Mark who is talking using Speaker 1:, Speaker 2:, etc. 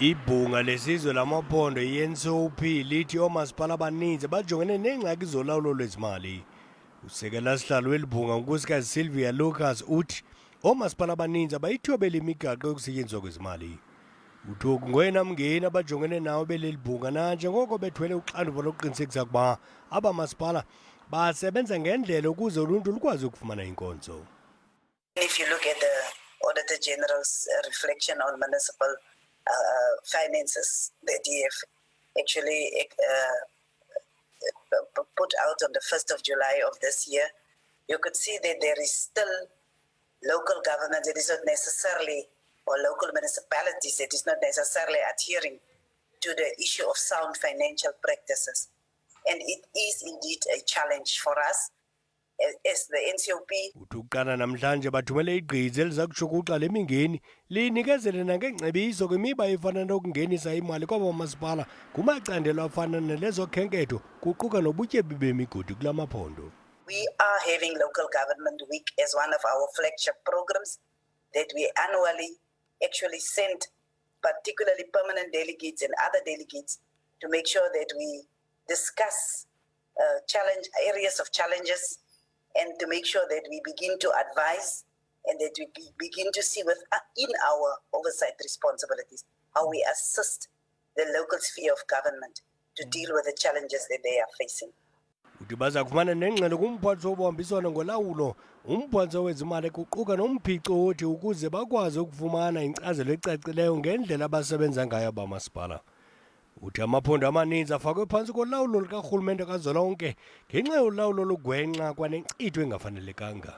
Speaker 1: Ibhunga lesizwe lamaphondo i-NCOP lithi oomasipala abaninzi bajongene neengxaki zolawulo lwezimali. Usekela sihlalo welibhunga uNkosikazi Sylvia Lucas uthi oomasipala abaninzi abayithobeli imigaqo yokusetyenziswa kwezimali. Uthi oku ngoyena mngeni abajongene nawo beleli bhunga nanjengoko bethwele uxanduva lokuqinisekisa ukuba abamasipala basebenza ngendlela ukuze uluntu lukwazi ukufumana inkonzo.
Speaker 2: If you look at the Auditor General's reflection on municipal finances that he have actually put out on the 1st of July of this year, you could see that there is still local government that is not necessarily, or local municipalities that is not necessarily adhering to the issue of sound financial practices. And it is indeed a challenge for us as the NCOP.
Speaker 1: Uthi namhlanje bathumele igqiza elizakushukuxwa le mingeni linikezele nangengcebiso kwimiba efana nokungenisa imali kwabamasipala kumacandelo afana nelezokhenketho kuquka nobutyebi bemigodi kula maphondo.
Speaker 2: We are having Local Government Week as one of our flagship programs that we annually actually send particularly permanent delegates and other delegates to make sure that we discuss areas of challenges and to make sure that we begin to advise and that we begin to see in our oversight responsibilities how we assist the local sphere of government to deal with the challenges that they are facing.
Speaker 1: Uthi baza kufumana nengxelo kumphathiswa wobuhambiswano ngolawulo umphathiswa wezimali kuquka nomphico othi ukuze bakwazi ukufumana inkcazelo ecacileyo ngendlela abasebenza ngayo abamasipala. Uthi amaphondo amaninzi afakwe phantsi kolawulo lukarhulumente kazwelonke ngenxa yolawulo lugwenxa kwanenkcitho engafanelekanga.